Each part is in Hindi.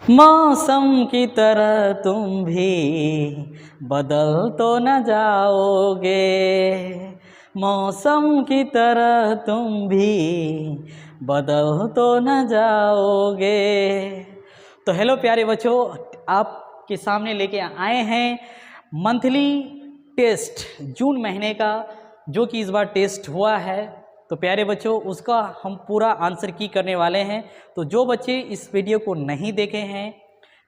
मौसम की तरह तुम भी बदल तो न जाओगे, मौसम की तरह तुम भी बदल तो न जाओगे। तो हेलो प्यारे बच्चों, आपके सामने लेके आए हैं मंथली टेस्ट जून महीने का, जो कि इस बार टेस्ट हुआ है। तो प्यारे बच्चों, उसका हम पूरा आंसर की करने वाले हैं। तो जो बच्चे इस वीडियो को नहीं देखे हैं,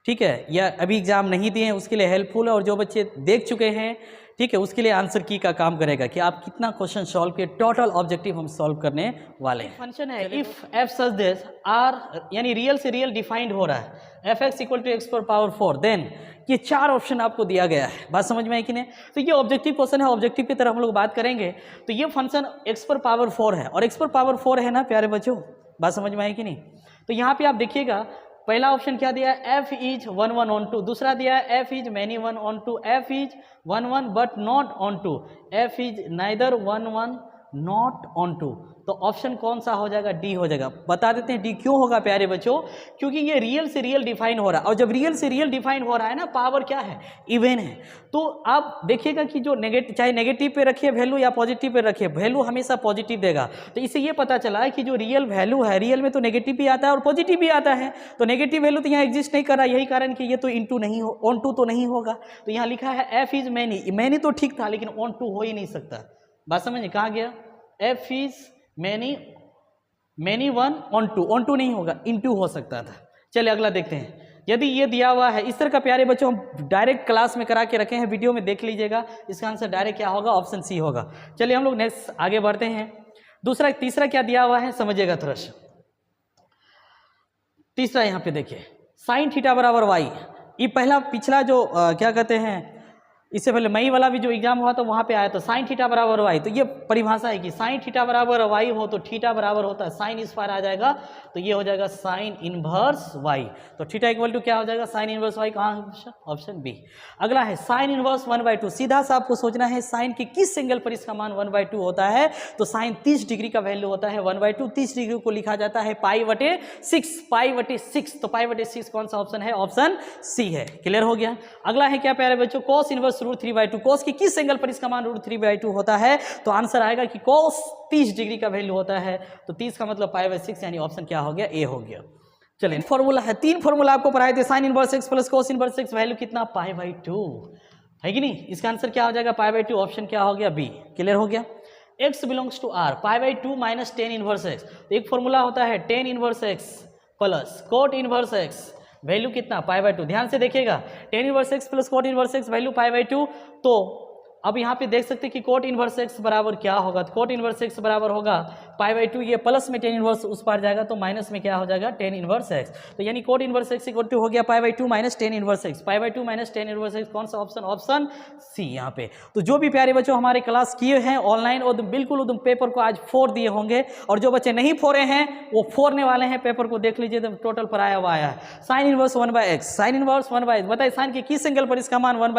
ठीक है, या अभी एग्ज़ाम नहीं दिए हैं, उसके लिए हेल्पफुल है। और जो बच्चे देख चुके हैं, ठीक है, उसके लिए आंसर की का काम करेगा कि आप कितना क्वेश्चन सॉल्व किए। टोटल ऑब्जेक्टिव हम सॉल्व करने वाले हैं। फंक्शन है if f such this R, यानी रियल से रियल डिफाइंड हो रहा है, f x equal to x पर पावर 4, देन ये 4 ऑप्शन आपको दिया गया है। बात समझ में आई कि नहीं? तो ये ऑब्जेक्टिव क्वेश्चन है, ऑब्जेक्टिव की तरह हम लोग बात करेंगे। तो ये फंक्शन एक्स पर पावर 4 है, और एक्स पर पावर 4 है ना प्यारे बच्चों, बात समझ में आई कि नहीं? तो यहाँ पे आप देखिएगा, पहला ऑप्शन क्या दिया है, एफ इज 1 1 ऑन 2। दूसरा दिया है F is many 1 on 2, F is 1 1 but not on 2, F is neither 1 1 not on 2। तो ऑप्शन कौन सा हो जाएगा? डी हो जाएगा। बता देते हैं डी क्यों होगा प्यारे बच्चों, क्योंकि ये रियल से रियल डिफाइन हो रहा है, और जब रियल से रियल डिफाइन हो रहा है ना, पावर क्या है, इवन है। तो आप देखिएगा कि जो नेगेटिव, चाहे नेगेटिव पे रखिए वैल्यू या पॉजिटिव पे रखिए, वैल्यू हमेशा पॉजिटिव देगा। तो इससे ये पता चला है कि जो रियल वैल्यू है, रियल में तो नेगेटिव भी आता है और पॉजिटिव भी आता है। तो नेगेटिव वैल्यू तो यहाँ एग्जिस्ट नहीं कर रहा, यही कारण कि ये तो इनटू नहीं हो, ऑन टू तो नहीं होगा। तो यहाँ लिखा है एफ इज मैनी, मैनी तो ठीक था लेकिन ऑन टू हो ही नहीं सकता। बात समझिए, कहाँ गया? F is many, many 1 on 2, on 2 नहीं होगा, इनटू हो सकता था। चलिए अगला देखते हैं। यदि ये दिया हुआ है इस तरह का प्यारे बच्चों, हम डायरेक्ट क्लास में करा के रखे हैं, वीडियो में देख लीजिएगा, इसका आंसर डायरेक्ट क्या होगा? ऑप्शन सी होगा। चलिए हम लोग नेक्स्ट आगे बढ़ते हैं। दूसरा, तीसरा क्या दिया हुआ है समझिएगा थोड़ा सा। तीसरा यहाँ पे देखिए, साइन थीटा बराबर वाई। ये पहला पिछला जो क्या कहते हैं, इससे पहले मई वाला भी जो एग्जाम हुआ तो वहाँ पे आया, तो साइन थीटा बराबर वाई। तो ये परिभाषा है कि साइन थीटा बराबर वाई हो तो थीटा बराबर होता है साइन इस पार आ जाएगा, तो ये हो जाएगा साइन इनवर्स वाई। तो थीटा इक्वल टू क्या हो जाएगा? Sine inverse Y. कहाँ? Option B. अगला है साइन इनवर्स 1/2। सीधा सा आपको सोचना है साइन के किस एंगल पर इसका मान 1/2 होता है। तो साइन 30 डिग्री का वैल्यू होता है 1/2। 30 डिग्री को लिखा जाता है पाई/6, पाई/6। तो पाई/6 कौन सा ऑप्शन है? ऑप्शन सी है। क्लियर हो गया? अगला है क्या प्यारे बच्चों, कॉस इनवर्स √3/2। कॉस के किस एंगल पर इसका मान √3/2 होता है? तो आंसर आएगा कि कॉस 30 डिग्री का वैल्यू होता है, तो 30 का मतलब पाई/6, यानी ऑप्शन क्या हो गया? ए हो गया। चलिए फॉर्मूला है, 3 फॉर्मूला आपको पढ़ाए थे। Sine inverse x plus cos inverse x, value कितना? पाई/2 है कि नहीं? इसका आंसर क्या हो जाएगा? पाई/2। ऑप्शन क्या हो गया? बी। क्लियर हो गया? x belongs to r, pi by two minus tan inverse x। तो एक फॉर्मूला होता है tan inverse x plus cot inverse x, value कितना? पाई/2। ध्यान से देखिएगा, tan inverse x plus cot inverse x, value pi by two. तो अब यहाँ पे देख सकते हैं कि कोट इनवर्स x बराबर क्या होगा? तो कोट इनवर्स x बराबर होगा पाई/2, ये प्लस में टेन इनवर्स उस पार जाएगा तो माइनस में क्या हो जाएगा? Tan inverse x। तो यानी cot inverse x equal to हो गया pi by two minus tan inverse x। Pi by two minus tan inverse x कौन सा ऑप्शन? ऑप्शन सी यहाँ पे। तो जो भी प्यारे बच्चों हमारे क्लास किए हैं ऑनलाइन, और बिल्कुल उधम पेपर को आज 4 दिए होंगे, और जो बच्चे नहीं फोड़े हैं वो फोड़ने वाले हैं। पेपर को देख लीजिए, टोटल पर आया हुआ आया है sine inverse 1/x। Sine inverse 1/x, बताइए साइन के किस एंगल पर इसका मान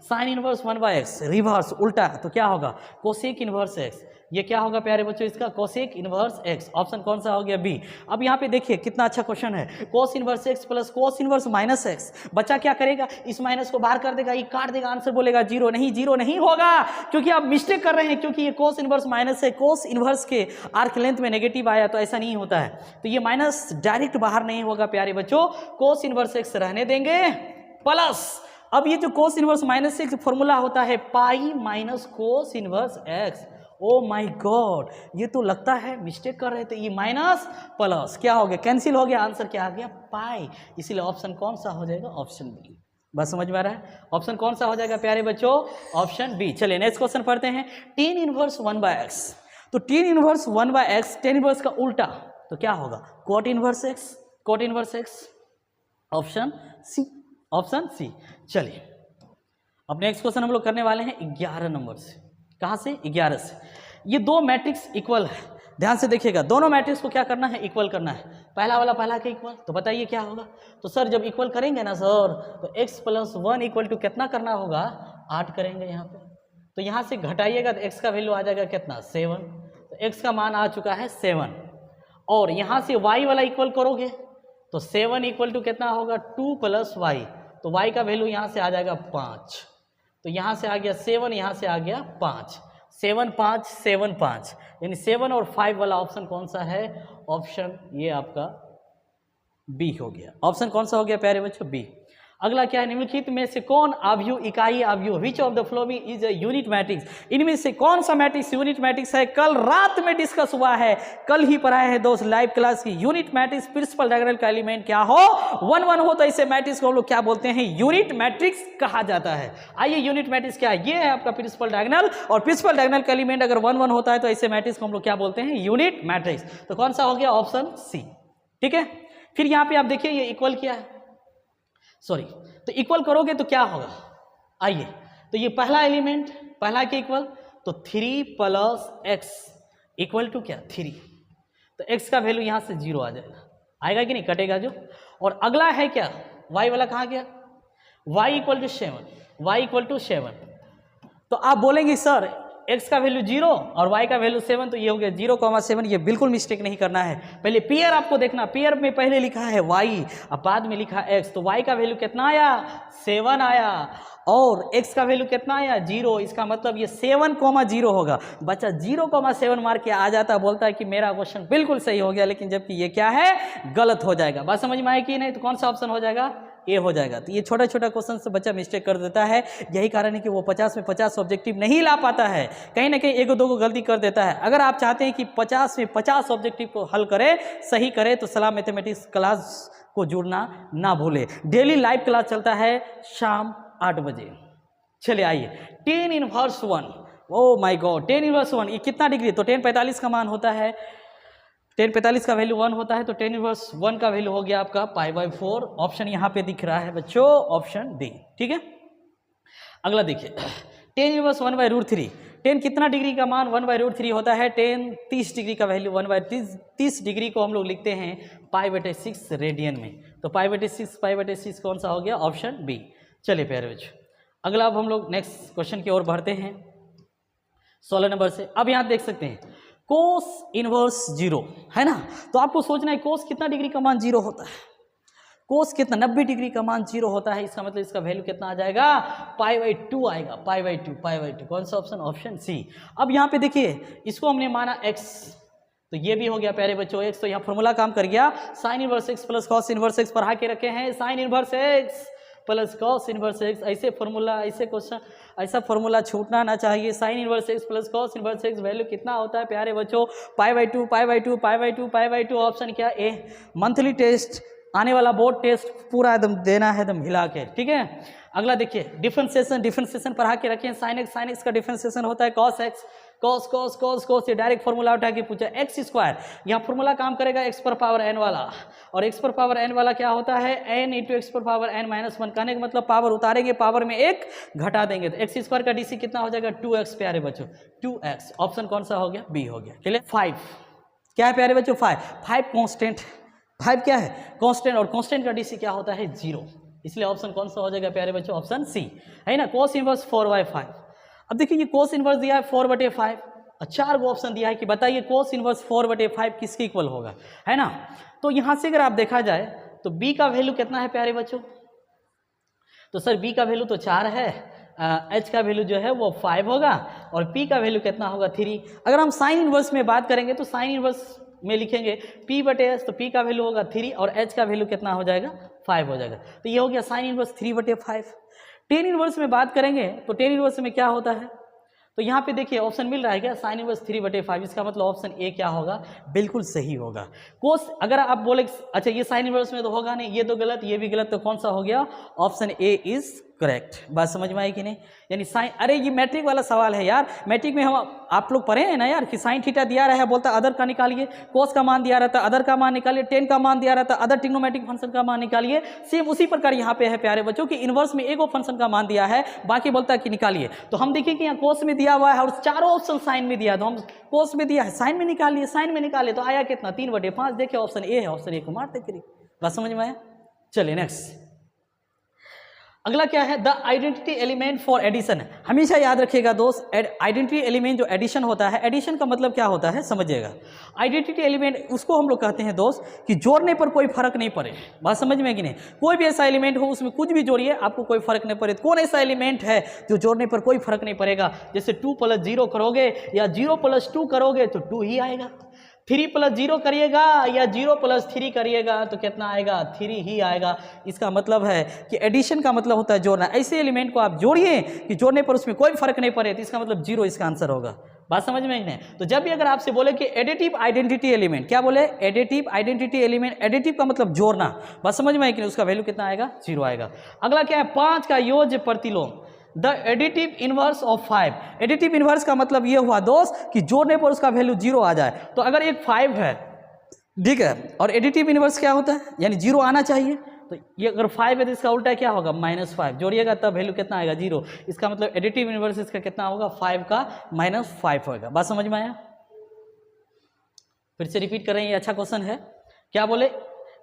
साइन इनवर्स 1/x रिवर्स उल्टा, तो क्या होगा? Cosec inverse x। ये क्या होगा प्यारे बच्चों? इसका कोसेक इनवर्स x। ऑप्शन कौन सा हो गया? बी। अब यहाँ पे देखिए कितना अच्छा क्वेश्चन है, cos inverse x plus cos inverse minus x। बच्चा क्या करेगा? इस माइनस को बाहर कर देगा, ये काट देगा, आंसर बोलेगा जीरो। नहीं, जीरो नहीं होगा, क्योंकि आप मिस्टेक कर रहे हैं, क्योंकि ये कोस इनवर्स माइनस है। कोस इनवर्स के आर्क लेंथ में नेगेटिव आया तो ऐसा नहीं होता है, तो ये माइनस डायरेक्ट बाहर नहीं होगा प्यारे बच्चों। कोस इनवर्स x रहने देंगे प्लस, अब ये जो cos inverse minus x formula होता है pi minus cos inverse x। Oh my God, ये तो लगता है मिस्टेक कर रहे थे, ये माइनस प्लस क्या हो गया? कैंसिल हो गया, आंसर क्या आ गया? पाई। इसीलिए ऑप्शन कौन सा हो जाएगा? Option B. बस समझ में आ रहा है? ऑप्शन कौन सा हो जाएगा प्यारे बच्चों? Option B. चलिए नेक्स्ट क्वेश्चन पढ़ते हैं। Tan inverse 1/x। तो ten inverse 1/x, tan inverse का उल्टा तो क्या होगा? Cot inverse x। Cot inverse x, option C. Option C. चलिए अब नेक्स्ट क्वेश्चन हम लोग करने वाले हैं 11 नंबर से। कहाँ से? 11 से। ये दो मैट्रिक्स इक्वल है, ध्यान से देखिएगा, दोनों मैट्रिक्स को क्या करना है? इक्वल करना है। पहला वाला पहला के इक्वल, तो बताइए क्या होगा? तो सर जब इक्वल करेंगे ना सर, तो x प्लस 1 इक्वल टू कितना करना होगा? 8 करेंगे यहाँ पे। तो यहाँ से घटाइएगा तो x का वैल्यू आ जाएगा कितना? 7। तो x का मान आ चुका है 7। और यहाँ से y वाला इक्वल करोगे तो 7 इक्वल टू कितना होगा 2 प्लस वाई, तो वाई का वैल्यू यहाँ से आ जाएगा 5, तो यहाँ से आ गया 7, यहाँ से आ गया 5, 7 5 7 5, यानी 7 और 5 वाला ऑप्शन कौन सा है, ऑप्शन ये आपका बी हो गया। ऑप्शन कौन सा हो गया प्यारे बच्चों, बी। अगला क्या है, निम्नलिखित में से कौन अवयव इकाई अवयव which of the following is a unit matrix, इनमें से कौन सा मैट्रिक्स यूनिट मैट्रिक्स है। कल रात में डिस्कस हुआ है, कल ही पढ़ाए हैं दोस्त लाइव क्लास की। यूनिट मैट्रिक्स प्रिंसिपल डायगोनल का एलिमेंट क्या हो 1 1 हो तो ऐसे मैट्रिक्स को हम लोग क्या बोलते हैं, यूनिट मैट्रिक्स कहा जाता है। आइए यूनिट मैट्रिक्स क्या है, ये है आपका प्रिंसिपल डायगोनल, और प्रिंसिपल डायगोनल का एलिमेंट अगर 1 1 होता है तो ऐसे मैट्रिक्स को हम लोग क्या बोलते हैं, यूनिट मैट्रिक्स। तो कौन सा हो गया, ऑप्शन सी। ठीक है, फिर यहाँ पे आप देखिए ये इक्वल क्या है, सॉरी, तो इक्वल करोगे तो क्या होगा, आइए, तो ये पहला एलिमेंट, पहला के इक्वल, तो 3 प्लस एक्स इक्वल टू क्या 3, तो एक्स का वैल्यू यहाँ से 0 आ जाएगा, आएगा कि नहीं, कटेगा जो। और अगला है क्या, वाई वाला कहाँ गया, Y equal to 7, Y equal to 7, तो आप बोलेंगे सर x का वैल्यू 0 और y का वैल्यू 7, तो ये हो गया 0,7, ये बिल्कुल मिस्टेक नहीं करना है। पहले पेयर आपको देखना, पेयर में पहले लिखा है y, अब बाद में लिखा x, तो y का वैल्यू कितना आया 7 आया, और x का वैल्यू कितना आया 0, इसका मतलब ये 7,0 होगा। बच्चा 0,7 मार के आ जाता, बोलता है कि मेरा क्वेश्चन बिल्कुल सही हो गया, लेकिन जबकि ये क्या है, गलत हो जाएगा। बात समझ में आए कि नहीं, तो कौन सा ऑप्शन हो जाएगा, ए हो जाएगा। तो ये छोटा छोटा क्वेश्चन से बच्चा मिस्टेक कर देता है, यही कारण है कि वो 50 में 50 ऑब्जेक्टिव नहीं ला पाता है, कहीं ना कहीं एक दो को गलती कर देता है। अगर आप चाहते हैं कि 50 में 50 ऑब्जेक्टिव को हल करे, सही करे, तो सलाम मैथमेटिक्स क्लास को जुड़ना ना भूले। डेली लाइव क्लास चलता है शाम 8 बजे। चलिए आइए, tan inverse 1, oh my God, tan inverse 1 ये कितना डिग्री, तो tan 45 का मान होता है, tan 45 का वैल्यू 1 होता है, तो tan इनवर्स 1 का वैल्यू हो गया आपका π/4, ऑप्शन यहाँ पे दिख रहा है बच्चों, ऑप्शन डी। ठीक है, अगला देखिए, tan इनवर्स 1/√3, tan कितना डिग्री का मान 1/√3 होता है, tan 30 डिग्री का वैल्यू 1/30 डिग्री को हम लोग लिखते हैं π/6 रेडियन में, तो π/6 कौन सा हो गया, ऑप्शन बी। चलिए प्यारे बच्चों, अगला अब हम लोग नेक्स्ट क्वेश्चन की ओर बढ़ते हैं 16 नंबर से। अब यहाँ देख सकते हैं कोस इनवर्स 0 है ना, तो आपको सोचना है कोस कितना डिग्री का मान 0 होता है, कोस कितना 90 डिग्री का मान 0 होता है, इसका मतलब इसका वैल्यू कितना आ जाएगा, π/2 आएगा, π/2, कौन सा ऑप्शन, ऑप्शन सी। अब यहाँ पे देखिए, इसको हमने माना x, तो ये भी हो गया प्यारे बच्चों x, तो यहाँ फॉर्मूला काम कर गया, sine inverse x plus cos inverse x पढ़ा के रखे हैं, sine inverse x plus cos inverse x, ऐसे फॉर्मूला, ऐसे क्वेश्चन, ऐसा फॉर्मूला छूटना ना चाहिए। Sine inverse x plus cos inverse x value कितना होता है प्यारे बच्चों, π/2, ऑप्शन क्या ए। मंथली टेस्ट आने वाला बोर्ड टेस्ट पूरा एकदम देना है, एकदम हिला के। ठीक है, अगला देखिए, डिफरेंशिएशन पढ़ा के रखें, साइन एक्स का डिफरेंशिएशन होता है कॉस एक्स, कॉस, ये डायरेक्ट फॉर्मूला उठा के पूछा, एक्स स्क्वायर, यहाँ फॉर्मूला काम करेगा एक्स पर पावर एन वाला, और एक्स पर पावर एन वाला क्या होता है, एन इंटू एक्स पर पावर एन माइनस 1, कहने का मतलब पावर उतारेंगे, पावर में 1 घटा देंगे, तो एक्स स्क्वायर का डीसी कितना हो जाएगा 2x प्यारे बच्चों, 2x, ऑप्शन कौन सा हो गया, बी हो गया। चलिए 5 क्या है प्यारे बच्चों, 5 कॉन्स्टेंट, 5 क्या है कॉन्स्टेंट, और कॉन्स्टेंट का डीसी क्या होता है 0, इसलिए ऑप्शन कौन सा हो जाएगा प्यारे बच्चों, ऑप्शन सी है ना, कोस इनवर्स 4/5। अब देखिए ये कोस इनवर्स दिया है 4/5, और 4 गो ऑप्शन दिया है कि बताइए कोस इनवर्स 4/5 किसके इक्वल होगा, है ना। तो यहाँ से अगर आप देखा जाए तो b का वैल्यू कितना है प्यारे बच्चों, तो सर b का वैल्यू तो 4 है, h का वैल्यू जो है वो 5 होगा, और p का वैल्यू कितना होगा 3। अगर हम साइन इनवर्स में बात करेंगे तो साइन इनवर्स में लिखेंगे p/s, तो p का वैल्यू होगा 3 और h का वैल्यू कितना हो जाएगा 5 हो जाएगा, तो ये हो गया साइन इनवर्स 3/5। टेन इनवर्स में बात करेंगे तो टेन इनवर्स में क्या होता है, तो यहाँ पे देखिए ऑप्शन मिल रहा है क्या, साइन इनवर्स 3/5, इसका मतलब ऑप्शन ए क्या होगा, बिल्कुल सही होगा। कोस अगर आप बोले अच्छा ये साइन इनवर्स में तो होगा नहीं, ये तो गलत, ये भी गलत, तो कौन सा हो गया, ऑप्शन ए इज करेक्ट। बात समझ में आई कि नहीं, यानी साइन, अरे ये मैट्रिक वाला सवाल है यार, मैट्रिक में हम आप लोग पढ़े हैं ना यार कि साइन थीटा दिया रहा है, बोलता अदर का निकालिए, कोस का मान दिया रहता अदर का मान निकालिए, टेन का मान दिया रहता अदर ट्रिग्नोमेट्रिक फंक्शन का मान निकालिए। सेम उसी प्रकार यहाँ पे है प्यारे बच्चों कि इनवर्स में एक फंक्शन का मान दिया है, बाकी बोलता है कि निकालिए, तो हम देखिए कि यहाँ कोस में दिया हुआ है और चारों ऑप्शन साइन में दिया, तो हम कोस में दिया है साइन में निकालिए, साइन में निकालिए, तो आया कितना 3/5, देखिए ऑप्शन ए है, ऑप्शन ए को मारते करिए। बात समझ में आया। चलिए नेक्स्ट, अगला क्या है, the identity element for addition. हमेशा याद रखिएगा दोस्त, आइडेंटिटी एलिमेंट जो एडिशन होता है, एडिशन का मतलब क्या होता है समझिएगा। आइडेंटिटी एलिमेंट उसको हम लोग कहते हैं दोस्त कि जोड़ने पर कोई फर्क नहीं पड़े। बात समझ में कि नहीं, कोई भी ऐसा एलिमेंट हो उसमें कुछ भी जोड़िए आपको कोई फर्क नहीं पड़े। कौन ऐसा एलिमेंट है जो जोड़ने पर कोई फर्क नहीं पड़ेगा? जैसे 2 + 0 करोगे या 0 + 2 करोगे तो 2 ही आएगा, 3 + 0 करिएगा या 0 + 3 करिएगा तो कितना आएगा? 3 ही आएगा। इसका मतलब है कि एडिशन का मतलब होता है जोड़ना। ऐसे एलिमेंट को आप जोड़िए कि जोड़ने पर उसमें कोई फर्क नहीं पड़े, तो इसका मतलब 0 इसका आंसर होगा। बात समझ में नहीं? तो जब भी अगर आपसे बोले कि एडिटिव आइडेंटिटी एलिमेंट, क्या बोले? Additive identity element. एडिटिव का मतलब जोड़ना। बात समझ में आई कि नहीं? उसका वैल्यू कितना आएगा? 0 आएगा। अगला क्या है, 5 का योज्य प्रतिलोम, the additive inverse of 5। Additive inverse का मतलब ये हुआ दोस्त कि जोड़ने पर उसका वैल्यू 0 आ जाए। तो अगर एक 5 है, ठीक है, और एडिटिव इनवर्स क्या होता है, यानी 0 आना चाहिए, तो ये अगर 5 है तो इसका उल्टा क्या होगा? -5। जोड़िएगा तब वैल्यू कितना आएगा? 0। इसका मतलब एडिटिव इनवर्स इसका कितना होगा? 5 का -5 होगा। बात समझ में आया? फिर से रिपीट कर रहे हैं, ये अच्छा क्वेश्चन है। क्या बोले?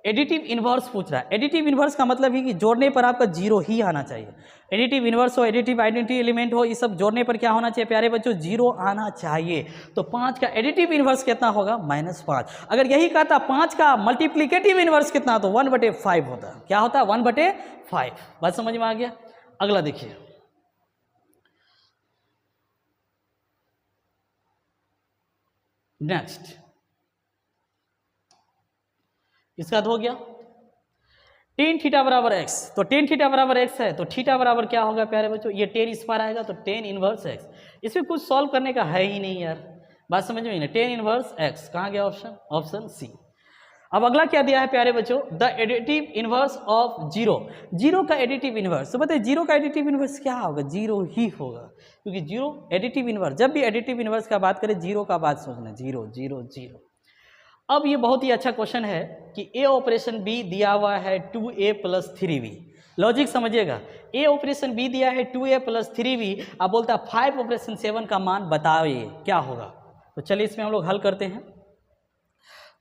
एडिटिव इनवर्स पूछ रहा है। एडिटिव इनवर्स का मतलब है कि जोड़ने पर आपका 0 ही आना चाहिए। एडिटिव इनवर्स हो, एडिटिव आइडेंटिटी एलिमेंट हो, ये सब जोड़ने पर क्या होना चाहिए प्यारे बच्चों? 0 आना चाहिए। तो 5 का एडिटिव इनवर्स कितना होगा? -5। अगर यही कहता 5 का मल्टीप्लिकेटिव इनवर्स कितना, तो 1/5 होता। क्या होता है? 1/5। बात समझ में आ गया? अगला देखिए, नेक्स्ट इसका हो गया tan थीटा बराबर x। तो tan थीटा बराबर x है तो थीटा बराबर क्या होगा प्यारे बच्चों? ये tan स्क्वायर आएगा, तो tan इनवर्स x। इसमें कुछ सॉल्व करने का है ही नहीं यार। बात समझ में नहीं? tan इनवर्स x कहाँ गया ऑप्शन? Option C. अब अगला क्या दिया है प्यारे बच्चों? The additive inverse of 0। 0 का एडिटिव इनवर्स। तो बताइए 0 का एडिटिव इनवर्स क्या होगा? 0 ही होगा, क्योंकि 0 एडिटिव इनवर्स। जब भी एडिटिव इनवर्स का बात करें 0 का बात सोचना, 0 0 0। अब ये बहुत ही अच्छा क्वेश्चन है कि ए ऑपरेशन बी दिया हुआ है 2a + 3b। लॉजिक समझिएगा, ए ऑपरेशन बी दिया है 2a + 3b। अब बोलता है 5 ऑपरेशन 7 का मान बताइए क्या होगा। तो चलिए इसमें हम लोग हल करते हैं।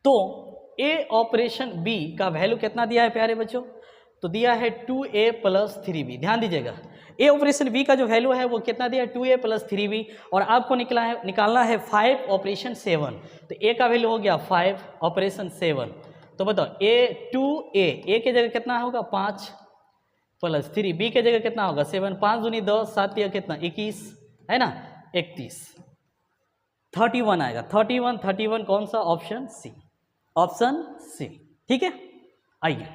तो ए ऑपरेशन बी का वैल्यू कितना दिया है प्यारे बच्चों? तो दिया है 2a + 3b। ध्यान दीजिएगा, ए ऑपरेशन बी का जो वैल्यू है वो कितना दिया है? 2a + 3b। और आपको निकालना है 5 ऑपरेशन 7। तो ए का वैल्यू हो गया 5 ऑपरेशन 7। तो बताओ ए के जगह कितना होगा? 5 + 3, बी के जगह कितना होगा? 7। 5 दूनी 10, 7 या कितना? 21 है ना, 31, 31 आएगा। 31 कौन सा? Option C. ऑप्शन सी, ठीक है। आइए,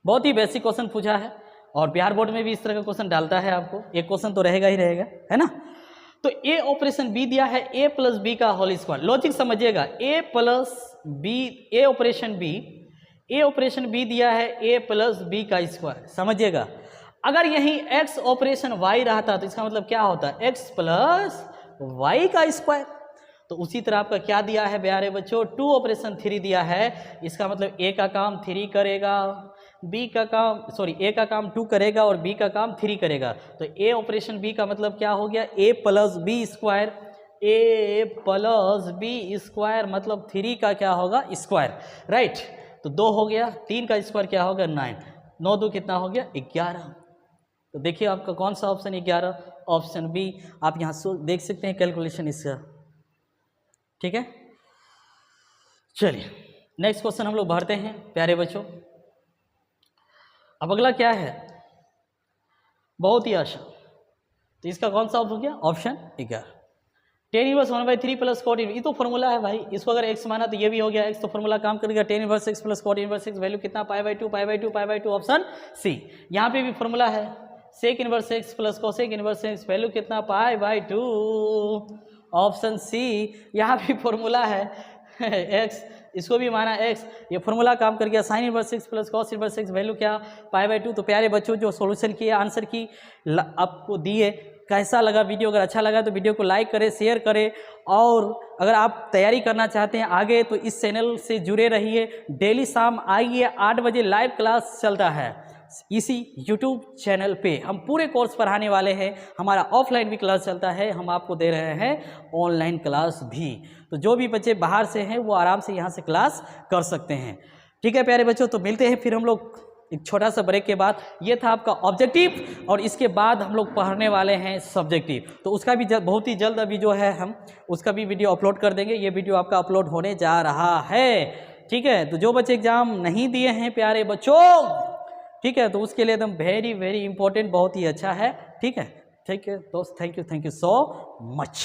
बहुत ही बेसिक क्वेश्चन पूछा है और बिहार बोर्ड में भी इस तरह का क्वेश्चन डालता है आपको। एक क्वेश्चन तो रहेगा ही रहेगा, है ना। तो ए ऑपरेशन बी दिया है a + b का होल स्क्वायर। लॉजिक समझिएगा, ए ऑपरेशन बी दिया है a + b का स्क्वायर। समझिएगा, अगर यही x ऑपरेशन y रहता तो इसका मतलब क्या होता है? x + y का स्क्वायर। तो उसी तरह आपका क्या दिया है प्यारे बच्चों? 2 ऑपरेशन 3 दिया है। इसका मतलब a का काम 3 करेगा, बी का काम ए का काम 2 करेगा और बी का काम 3 करेगा। तो ए ऑपरेशन बी का मतलब क्या हो गया? a + b square. a + b square मतलब 3 का क्या होगा? Square, right. तो 2 हो गया, 3 का स्क्वायर क्या होगा? 9। 9 2 कितना हो गया? 11। तो देखिए आपका कौन सा ऑप्शन? 11, option B. आप यहाँ देख सकते हैं कैलकुलेशन इसका, ठीक है। चलिए नेक्स्ट क्वेश्चन हम लोग भरते हैं प्यारे बच्चों। अब अगला क्या है? बहुत ही आसान। तो इसका कौन सा ऑप्शन हो गया? Option 11। tan inverse 1/3 + cot inverse, ये तो फॉर्मूला है भाई। इसको अगर x माना तो ये भी हो गया x, तो फॉर्मूला काम करेगा। tan inverse x + cot inverse x value कितना? π/2 ऑप्शन सी। यहाँ पे भी फॉर्मूला है sec inverse x + cosec inverse x value कितना? π/2 ऑप्शन सी। यहाँ भी फॉर्मूला है x, इसको भी माना x, ये फॉर्मूला काम कर गया। sin inverse x + cos inverse x value क्या? π/2। तो प्यारे बच्चों जो सॉल्यूशन किए, आंसर की आपको दिए, कैसा लगा वीडियो? अगर अच्छा लगा तो वीडियो को लाइक करें, शेयर करें। और अगर आप तैयारी करना चाहते हैं आगे तो इस चैनल से जुड़े रहिए। डेली शाम आइए 8 बजे लाइव क्लास चलता है इसी YouTube चैनल पे। हम पूरे कोर्स पढ़ाने वाले हैं। हमारा ऑफलाइन भी क्लास चलता है, हम आपको दे रहे हैं ऑनलाइन क्लास भी। तो जो भी बच्चे बाहर से हैं वो आराम से यहाँ से क्लास कर सकते हैं, ठीक है प्यारे बच्चों। तो मिलते हैं फिर हम लोग एक छोटा सा ब्रेक के बाद ये था आपका ऑब्जेक्टिव, और इसके बाद हम लोग पढ़ने वाले हैं सब्जेक्टिव। तो उसका भी बहुत ही जल्द अभी जो है हम उसका भी वीडियो अपलोड कर देंगे। ये वीडियो आपका अपलोड होने जा रहा है, ठीक है। तो जो बच्चे एग्जाम नहीं दिए हैं प्यारे बच्चों, ठीक है, तो उसके लिए एकदम वेरी वेरी इंपॉर्टेंट, बहुत ही अच्छा है, ठीक है। ठीक है दोस्त, थैंक यू सो मच।